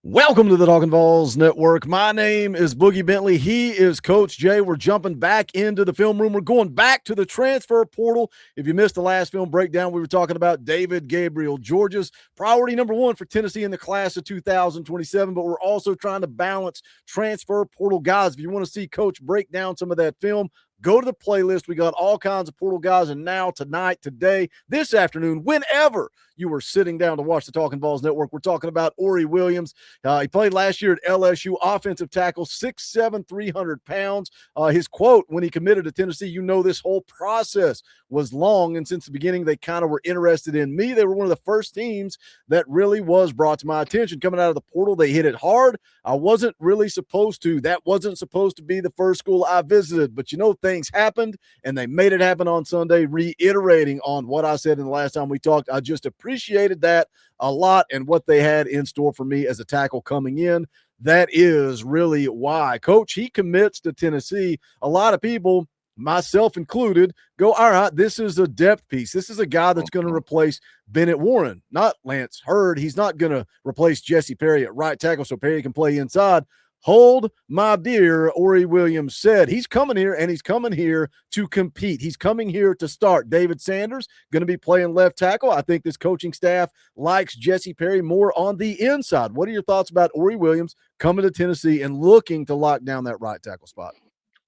Welcome to the Talkin VAWLS Network. My name is Boogie Bentley. He is Coach Jay. We're jumping back into the film room. We're going back to the transfer portal. If you missed the last film breakdown, we were talking about David Gabriel, Georgia's priority number one for Tennessee in the class of 2027, but we're also trying to balance transfer portal guys. If you want to see Coach break down some of that film, go to the playlist. We got all kinds of portal guys, and now, tonight, today, this afternoon, whenever you were sitting down to watch the Talkin VAWLS Network, we're talking about Ori Williams. He played last year at LSU, offensive tackle, 6'7", 300 pounds. His quote when he committed to Tennessee, you know, this whole process was long, and since the beginning, they kind of were interested in me. They were one of the first teams that really was brought to my attention. Coming out of the portal, they hit it hard. I wasn't really supposed to. That wasn't supposed to be the first school I visited, but you know, things happened, and they made it happen on Sunday, reiterating on what I said in the last time we talked. I just appreciated that a lot and what they had in store for me as a tackle coming in. That is really why. Coach, he commits to Tennessee. A lot of people, myself included, go, all right, this is a depth piece. This is a guy that's going to replace Bennett Warren, not Lance Hurd. He's not going to replace Jesse Perry at right tackle so Perry can play inside. Hold my beer, Ori Williams said. He's coming here, and he's coming here to compete. He's coming here to start. David Sanders going to be playing left tackle. I think this coaching staff likes Jesse Perry more on the inside. What are your thoughts about Ori Williams coming to Tennessee and looking to lock down that right tackle spot?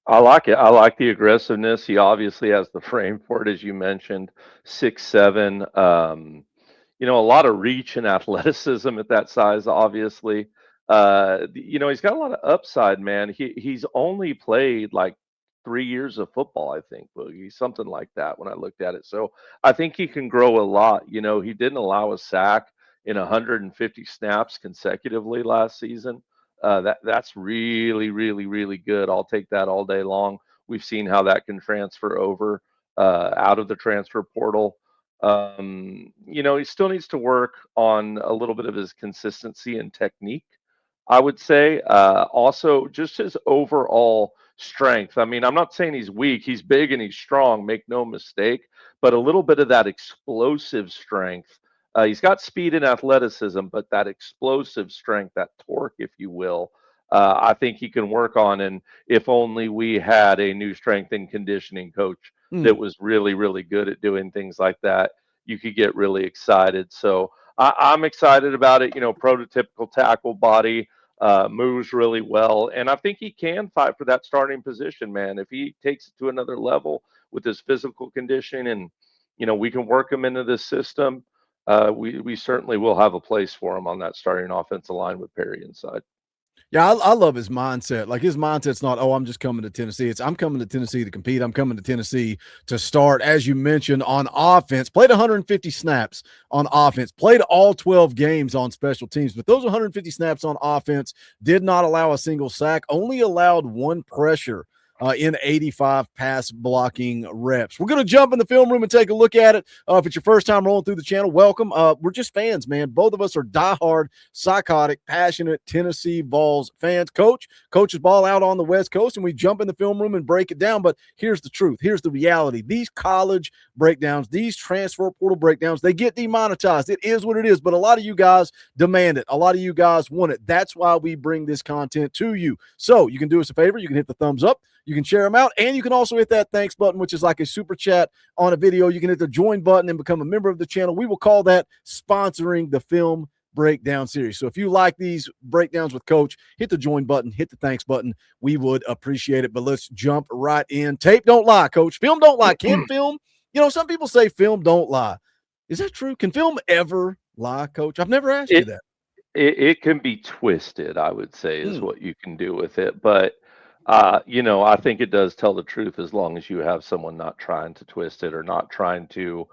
I like it. I like the aggressiveness. He obviously has the frame for it, as you mentioned, 6'7". A lot of reach and athleticism at that size, obviously. He's got a lot of upside, man. He's only played like 3 years of football, I think, Boogie, something like that when I looked at it. So I think he can grow a lot. He didn't allow a sack in 150 snaps consecutively last season. That's really, really, really good. I'll take that all day long. We've seen how that can transfer over out of the transfer portal. He still needs to work on a little bit of his consistency and technique, I would say. Also, just his overall strength. I mean, I'm not saying he's weak. He's big and he's strong, make no mistake, but a little bit of that explosive strength. He's got speed and athleticism, but that explosive strength, that torque, if you will, I think he can work on. And if only we had a new strength and conditioning coach that was really, really good at doing things like that, you could get really excited. So I'm excited about it. Prototypical tackle body, moves really well. And I think he can fight for that starting position, man. If he takes it to another level with his physical condition and, we can work him into this system, we certainly will have a place for him on that starting offensive line with Perry inside. Yeah, I love his mindset. Like, his mindset's not, oh, I'm just coming to Tennessee. It's, I'm coming to Tennessee to compete. I'm coming to Tennessee to start, as you mentioned, on offense. Played 150 snaps on offense. Played all 12 games on special teams. But those 150 snaps on offense did not allow a single sack, only allowed one pressure in 85 pass blocking reps. We're going to jump in the film room and take a look at it. If it's your first time rolling through the channel, welcome. We're just fans, man. Both of us are diehard, psychotic, passionate Tennessee Vols fans. Coaches ball out on the West Coast, and we jump in the film room and break it down. But here's the truth. Here's the reality. These college breakdowns, these transfer portal breakdowns, they get demonetized. It is what it is. But a lot of you guys demand it. A lot of you guys want it. That's why we bring this content to you. So you can do us a favor. You can hit the thumbs up. You can share them out, and you can also hit that thanks button, which is like a super chat on a video. You can hit the join button and become a member of the channel. We will call that sponsoring the film breakdown series. So if you like these breakdowns with Coach, hit the join button, hit the thanks button. We would appreciate it. But let's jump right in. Tape don't lie, Coach. Film don't lie. Can film? Some people say film don't lie. Is that true? Can film ever lie, Coach? I've never asked you that. It can be twisted, I would say, is what you can do with it. But I think it does tell the truth as long as you have someone not trying to twist it or not trying to,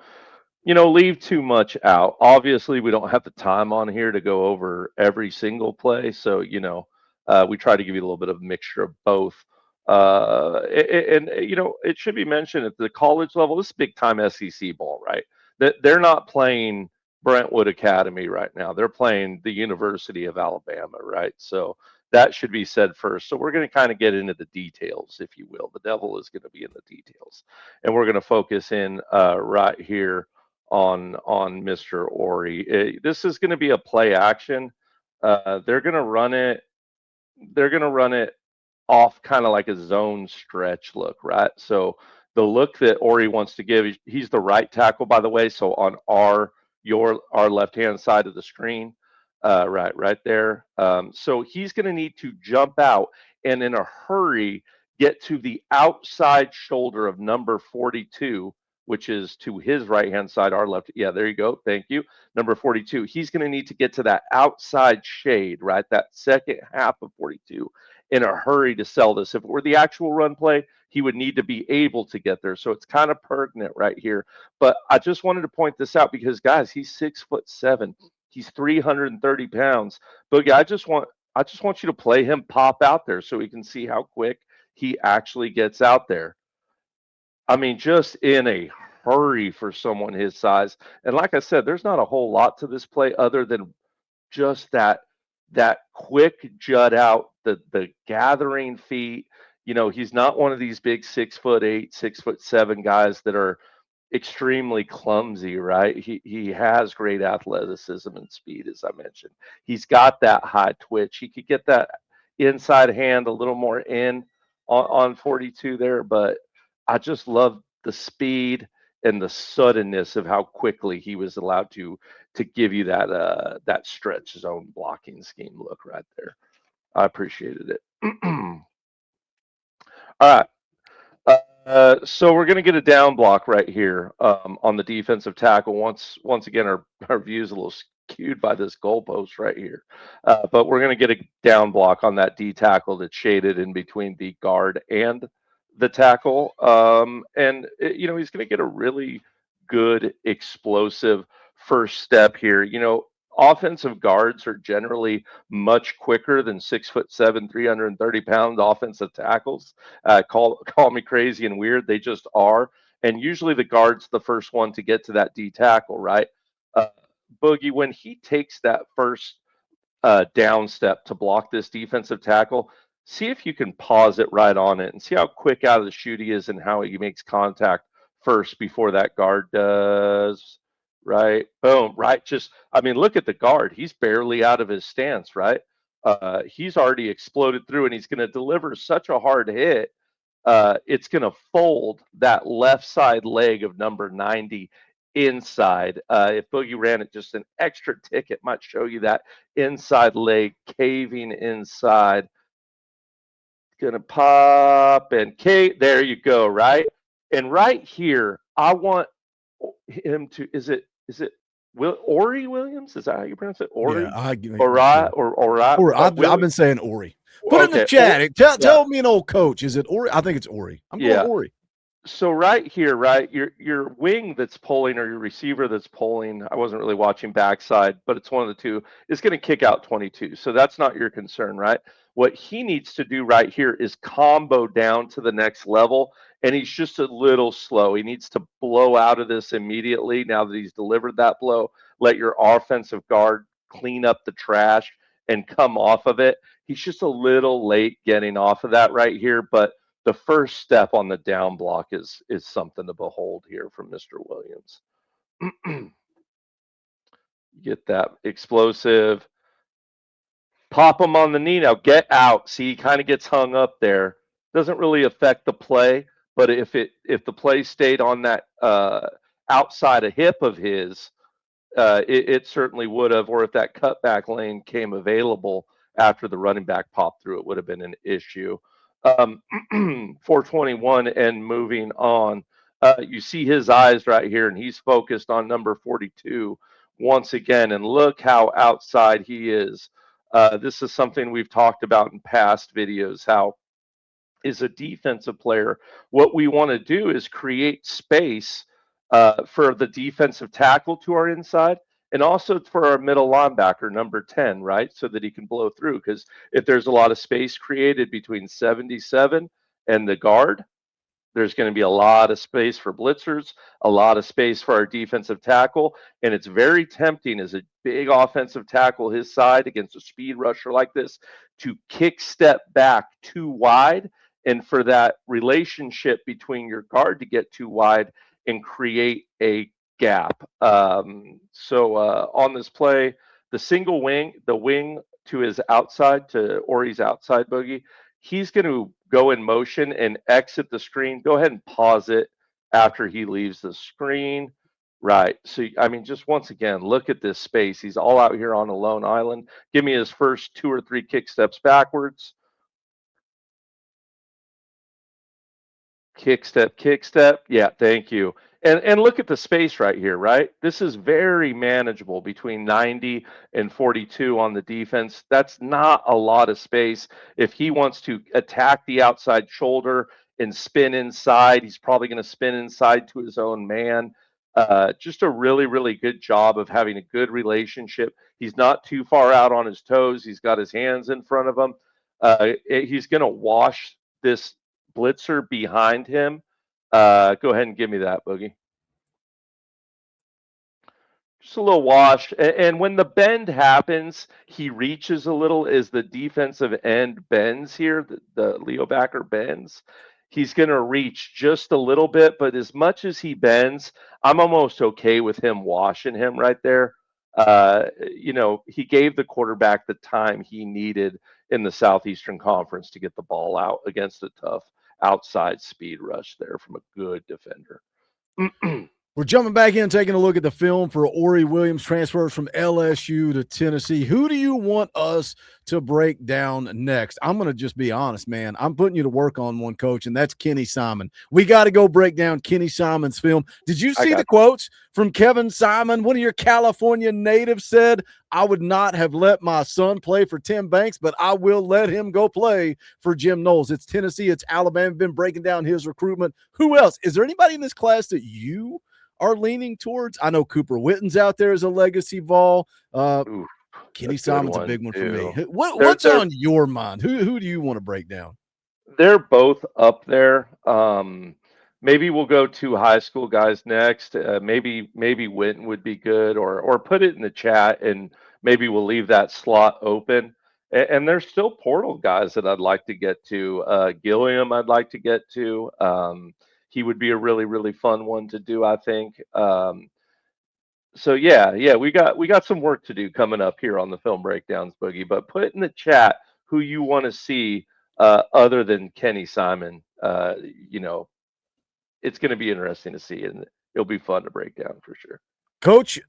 leave too much out. Obviously, we don't have the time on here to go over every single play. So, we try to give you a little bit of a mixture of both. It should be mentioned at the college level, this is big time SEC ball, right? That they're not playing Brentwood Academy right now. They're playing the University of Alabama, right? So that should be said first. So we're going to kind of get into the details, if you will. The devil is going to be in the details, and we're going to focus in right here on Mr. Ori. This is going to be a play action. They're going to run it. They're going to run it off kind of like a zone stretch look, right? So the look that Ori wants to give, he's the right tackle, by the way. So on our left hand side of the screen, right there. So he's going to need to jump out and in a hurry get to the outside shoulder of number 42, which is to his right hand side, our left. Yeah, there you go. Thank you. Number 42. He's going to need to get to that outside shade, right? That second half of 42 in a hurry to sell this. If it were the actual run play, he would need to be able to get there. So it's kind of pertinent right here. But I just wanted to point this out because, guys, he's 6'7". He's 330 pounds. Boogie, I just want you to play him pop out there so we can see how quick he actually gets out there. I mean, just in a hurry for someone his size. And like I said, there's not a whole lot to this play other than just that quick jut out, the gathering feet. You know, he's not one of these big 6'8", 6'7" guys that are extremely clumsy, right? He has great athleticism and speed, as I mentioned. He's got that high twitch. He could get that inside hand a little more in on 42 there, but I just love the speed and the suddenness of how quickly he was allowed to give you that stretch zone blocking scheme look right there. I appreciated it. All right. So we're going to get a down block right here on the defensive tackle. Once again, our view is a little skewed by this goalpost right here. But we're going to get a down block on that D tackle that's shaded in between the guard and the tackle. You know, he's going to get a really good explosive first step here. You know, offensive guards are generally much quicker than 6'7", 330-pound offensive tackles. Call me crazy and weird. They just are. And usually the guard's the first one to get to that D tackle, right? Uh, Boogie, when he takes that first down step to block this defensive tackle, see if you can pause it right on it and see how quick out of the chute he is and how he makes contact first before that guard does. Right. Boom. Right. Just, I mean, look at the guard. He's barely out of his stance, right? He's already exploded through and he's going to deliver such a hard hit. It's going to fold that left side leg of number 90 inside. If Boogie ran it just an extra tick, it might show you that inside leg caving inside. Gonna pop and Kate. There you go. Right. And right here, I want him to. Is it Ori Williams? Is that how you pronounce it? Ori? Yeah, Ori. I've been saying Ori. Put it in the chat. Tell me an old coach. Is it Ori? I think it's Ori. I'm going Ori. So right here, right, your wing that's pulling or your receiver that's pulling, I wasn't really watching backside, but it's one of the two, is going to kick out 22. So that's not your concern, right? What he needs to do right here is combo down to the next level, and he's just a little slow. He needs to blow out of this immediately now that he's delivered that blow. Let your offensive guard clean up the trash and come off of it. He's just a little late getting off of that right here, but the first step on the down block is something to behold here from Mr. Williams. Get that explosive. Pop him on the knee now. Get out. See, he kind of gets hung up there. Doesn't really affect the play, but if the play stayed on that outside a hip of his, it certainly would have. Or if that cutback lane came available after the running back popped through, it would have been an issue. 421 and moving on. You see his eyes right here, and he's focused on number 42 once again. And look how outside he is. This is something we've talked about in past videos, how is a defensive player, what we want to do is create space for the defensive tackle to our inside and also for our middle linebacker, number 10, right? So that he can blow through. Because if there's a lot of space created between 77 and the guard, there's going to be a lot of space for blitzers, a lot of space for our defensive tackle. And it's very tempting as a big offensive tackle his side against a speed rusher like this to kick step back too wide and for that relationship between your guard to get too wide and create a gap. On this play, the wing to his outside, to Ori's outside, Boogie, he's going to go in motion and exit the screen. Go ahead and pause it after he leaves the screen. Right. So, I mean, just once again, look at this space. He's all out here on a lone island. Give me his first 2 or 3 kick steps backwards. Kick step, kick step. Yeah, thank you. And look at the space right here, right? This is very manageable between 90 and 42 on the defense. That's not a lot of space. If he wants to attack the outside shoulder and spin inside, he's probably going to spin inside to his own man. Just a really, really good job of having a good relationship. He's not too far out on his toes. He's got his hands in front of him. He's going to wash this blitzer behind him. Go ahead and give me that, Boogie. Just a little wash. And when the bend happens, he reaches a little as the defensive end bends here. The Leo backer bends. He's going to reach just a little bit, but as much as he bends, I'm almost okay with him washing him right there. He gave the quarterback the time he needed in the Southeastern Conference to get the ball out against a tough outside speed rush there from a good defender. We're jumping back in, taking a look at the film for Ori Williams, transfers from LSU to Tennessee. Who do you want us to break down next? I'm going to just be honest, man. I'm putting you to work on one, Coach, and that's Kenny Simon. We got to go break down Kenny Simon's film. Did you see the quotes from Kevin Simon? One of your California natives said, I would not have let my son play for Tim Banks, but I will let him go play for Jim Knowles. It's Tennessee. It's Alabama. Been breaking down his recruitment. Who else? Is there anybody in this class that you are leaning towards? I know Cooper Witten's out there as a legacy Vol. Kenny Simon's a big one for me. What's on your mind? Who do you want to break down? They're both up there. Maybe we'll go 2 high school guys next. Maybe Witten would be good, or put it in the chat, and maybe we'll leave that slot open. And there's still portal guys that I'd like to get to. Gilliam, I'd like to get to. He would be a really, really fun one to do, I think. So yeah, we got some work to do coming up here on the film breakdowns, Boogie. But put in the chat who you want to see other than Kenny Simon. It's going to be interesting to see, and it'll be fun to break down for sure. Coach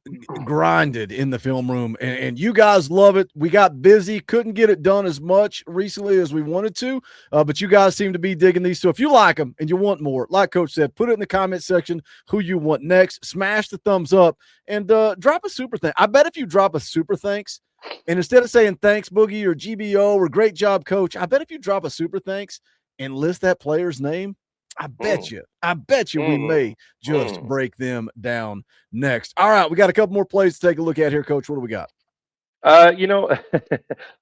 grinded in the film room, and you guys love it. We got busy, couldn't get it done as much recently as we wanted to, but you guys seem to be digging these. So if you like them and you want more, like Coach said, put it in the comment section who you want next. Smash the thumbs up and drop a super thanks. I bet if you drop a super thanks, and instead of saying thanks, Boogie, or GBO, or great job, Coach, I bet if you drop a super thanks and list that player's name, I bet you we may just break them down next. All right, we got a couple more plays to take a look at here, Coach. What do we got? I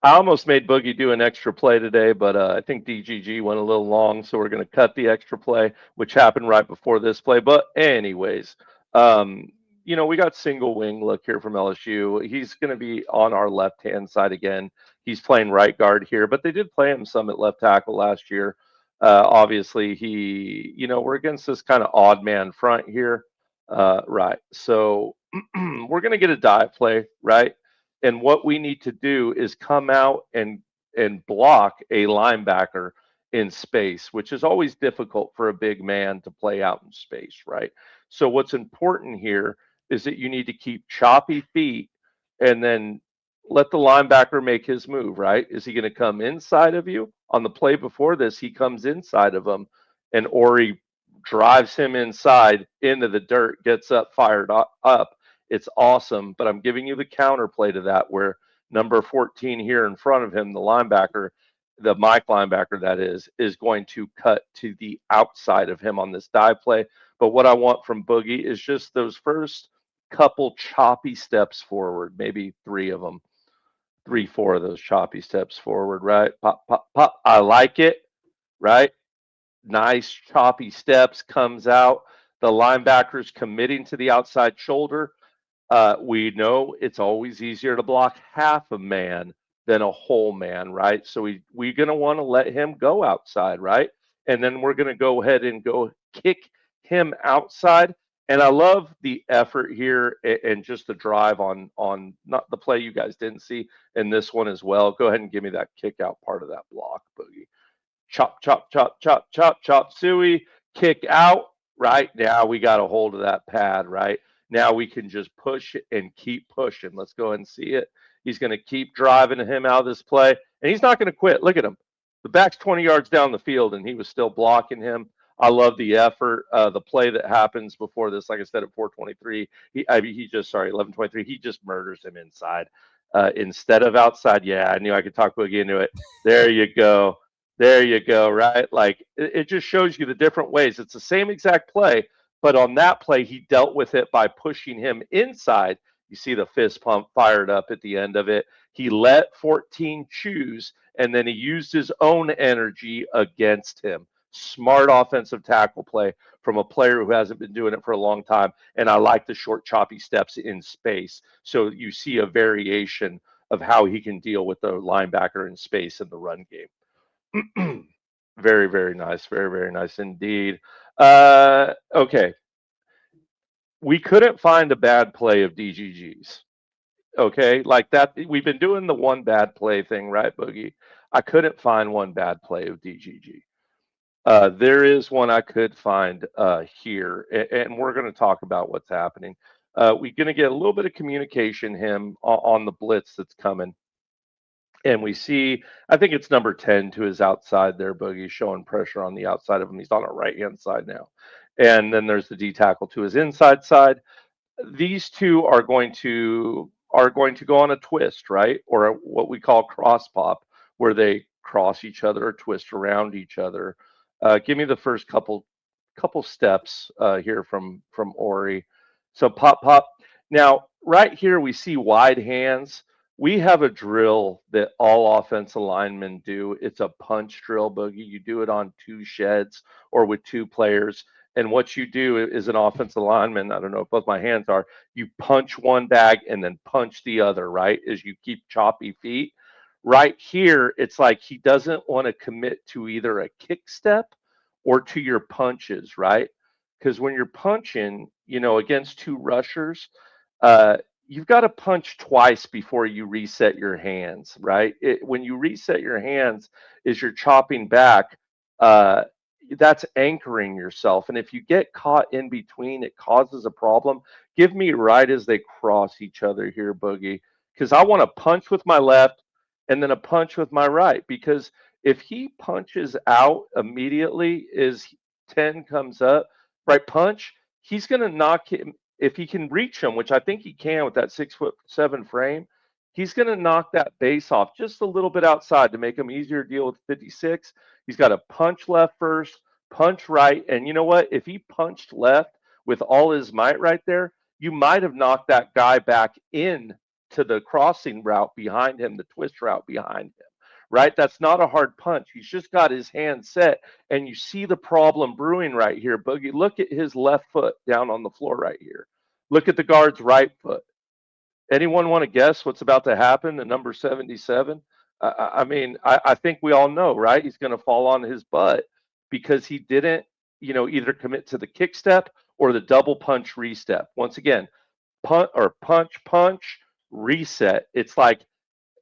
almost made Boogie do an extra play today, but I think DGG went a little long, so we're going to cut the extra play, which happened right before this play. But anyways, we got single wing look here from LSU. He's going to be on our left-hand side again. He's playing right guard here, but they did play him some at left tackle last year. Obviously, we're against this kind of odd man front here. Right. So we're going to get a dive play, right? And what we need to do is come out and block a linebacker in space, which is always difficult for a big man to play out in space, right? So what's important here is that you need to keep choppy feet and then let the linebacker make his move, right? Is he going to come inside of you? On the play before this, he comes inside of him, and Ori drives him inside into the dirt, gets up, fired up. It's awesome, but I'm giving you the counter play to that, where number 14 here in front of him, the linebacker, the Mike linebacker that is going to cut to the outside of him on this dive play. But what I want from Boogie is just those first couple choppy steps forward, maybe 3-4 of those choppy steps forward, right? Pop, pop, pop. I like it, right? Nice choppy steps, comes out. The linebacker's committing to the outside shoulder. We know it's always easier to block half a man than a whole man, right? So we're going to want to let him go outside, right? And then we're going to go ahead and go kick him outside And I love the effort here and just the drive on not the play you guys didn't see in this one as well. Go ahead and give me that kick out part of that block, Boogie. Chop, chop, chop, chop, chop, chop, suey, kick out. Right now, we got a hold of that pad. Right now, we can just push it and keep pushing. Let's go ahead and see it. He's going to keep driving him out of this play, and he's not going to quit. Look at him. The back's 20 yards down the field, and he was still blocking him. I love the effort. The play that happens before this, like I said, at 4:23, he just 11:23. He just murders him inside instead of outside. Yeah, I knew I could talk Boogie into it. There you go. There you go, right? Like it just shows you the different ways. It's the same exact play, but on that play, he dealt with it by pushing him inside. You see the fist pump fired up at the end of it. He let 14 choose, and then he used his own energy against him. Smart offensive tackle play from a player who hasn't been doing it for a long time. And I like the short, choppy steps in space. So you see a variation of how he can deal with the linebacker in space in the run game. Very, very nice. Very, very nice indeed. Okay. We couldn't find a bad play of DGG's. Okay. Like that. We've been doing the one bad play thing, right, Boogie? I couldn't find one bad play of DGG. There is one I could find here, and we're going to talk about what's happening. We're going to get a little bit of communication him on the blitz that's coming. And we see, I think it's number 10 to his outside there, Boogie, showing pressure on the outside of him. He's on our right hand side now. And then there's the D tackle to his inside side. These two are going to go on a twist, right? Or what we call cross pop, where they cross each other or twist around each other. Give me the first couple steps here from Ori. So pop pop. Now right here we see wide hands. We have a drill that all offensive linemen do. It's a punch drill, Boogie. You do it on two sheds or with two players. And what you do is an offensive lineman, I don't know if both my hands are, you punch one bag and then punch the other, right? As you keep choppy feet. Right here, it's like he doesn't want to commit to either a kick step or to your punches, right? Because when you're punching, against two rushers, you've got to punch twice before you reset your hands, right? When you reset your hands, is you're chopping back. That's anchoring yourself. And if you get caught in between, it causes a problem. Give me right as they cross each other here, Boogie, because I want to punch with my left and then a punch with my right. Because if he punches out immediately as 10 comes up, right punch, he's going to knock him. If he can reach him, which I think he can with that 6'7" frame, he's going to knock that base off just a little bit outside to make him easier to deal with 56. He's got to punch left first, punch right. And you know what? If he punched left with all his might right there, you might have knocked that guy back in to the crossing route behind him, the twist route behind him, right? That's not a hard punch. He's just got his hand set. And you see the problem brewing right here, Boogie. Look at his left foot down on the floor right here. Look at the guard's right foot. Anyone want to guess what's about to happen to number 77? I think we all know, right? He's going to fall on his butt because he didn't, either commit to the kick step or the double punch restep. Once again, punch, reset. It's like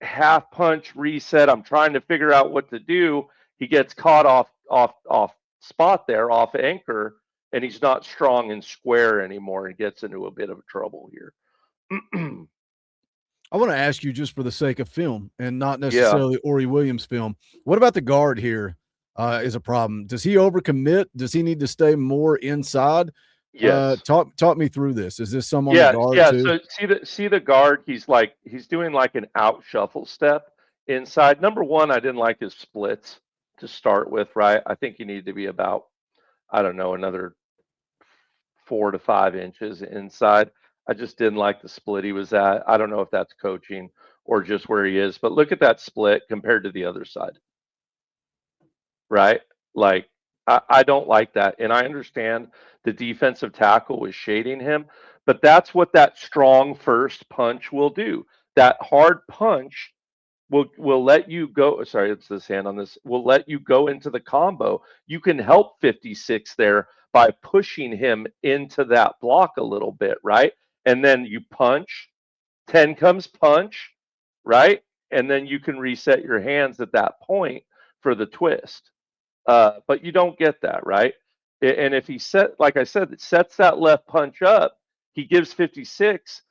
half punch, reset. I'm trying to figure out what to do. He gets caught off spot there, off anchor, and he's not strong and square anymore and gets into a bit of trouble here. I want to ask you, just for the sake of film and not Yeah. necessarily Ori Williams film, what about the guard here is a problem? Does he overcommit? Does he need to stay more inside? Yes. Talk me through this. Is this some on Yeah, the guard yeah. too? So see the guard. He's doing like an out shuffle step inside. Number one, I didn't like his splits to start with. Right, I think he needed to be about, I don't know, another 4 to 5 inches inside. I just didn't like the split he was at. I don't know if that's coaching or just where he is, but look at that split compared to the other side, right? Like, I don't like that. And I understand the defensive tackle was shading him, but that's what that strong first punch will do. That hard punch We'll let you go. Sorry, it's this hand on this. We'll let you go into the combo. You can help 56 there by pushing him into that block a little bit, right? And then you punch. 10 comes punch, right? And then you can reset your hands at that point for the twist. But you don't get that, right? And if he like I said, it sets that left punch up, he gives 56,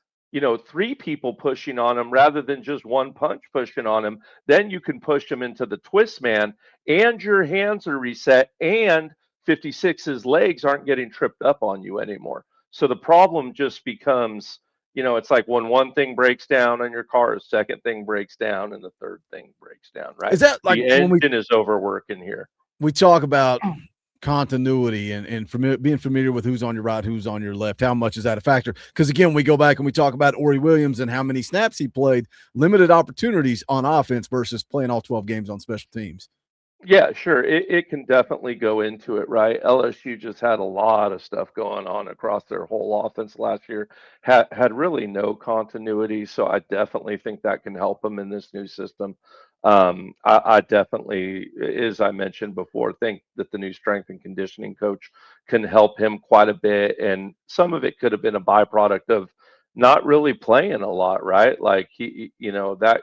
three people pushing on him rather than just one punch pushing on him. Then you can push him into the twist man, and your hands are reset, and 56's legs aren't getting tripped up on you anymore. So the problem just becomes, it's like when one thing breaks down on your car, a second thing breaks down, and the third thing breaks down, right? Is that like The when engine is overworking here. we talk about continuity and being familiar with who's on your right, who's on your left? How much is that a factor? Because again, we go back and we talk about Ori Williams and how many snaps he played, limited opportunities on offense versus playing all 12 games on special teams. Yeah, sure. It can definitely go into it, right? LSU just had a lot of stuff going on across their whole offense last year. Had really no continuity, so I definitely think that can help them in this new system. I definitely, as I mentioned before, think that the new strength and conditioning coach can help him quite a bit, and some of it could have been a byproduct of not really playing a lot, right? Like that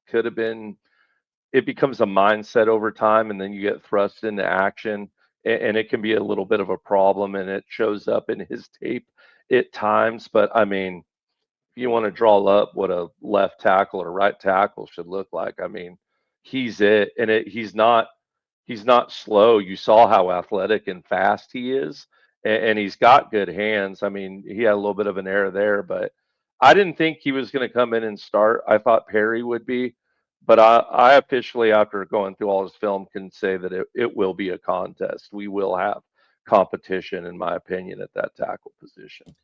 could have been, it becomes a mindset over time, and then you get thrust into action, and it can be a little bit of a problem, and it shows up in his tape at times. But I mean, if you want to draw up what a left tackle or right tackle should look like, I mean, he's it. And he's not slow. You saw how athletic and fast he is, and he's got good hands. I mean, he had a little bit of an error there, but I didn't think he was going to come in and start. I thought Perry would be, but I officially, after going through all his film, can say that it will be a contest. We will have competition, in my opinion, at that tackle position.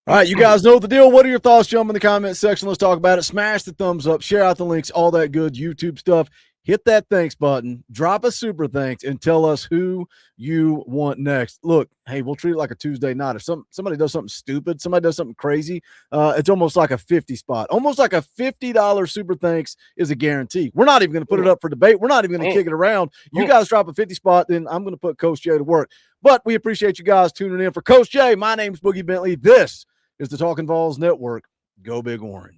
All right, you guys know the deal. What are your thoughts? Jump in the comment section. Let's talk about it. Smash the thumbs up, share out the links, all that good YouTube stuff. Hit that thanks button, drop a super thanks, and tell us who you want next. Look, hey, we'll treat it like a Tuesday night. If somebody does something stupid, somebody does something crazy, it's almost like a 50 spot. Almost like a $50 super thanks is a guarantee. We're not even going to put it up for debate. We're not even going to kick it around. You guys drop a 50 spot, then I'm going to put Coach Jay to work. But we appreciate you guys tuning in. For Coach Jay, my name's Boogie Bentley. This is the Talkin VAWLS Network. Go Big Orange.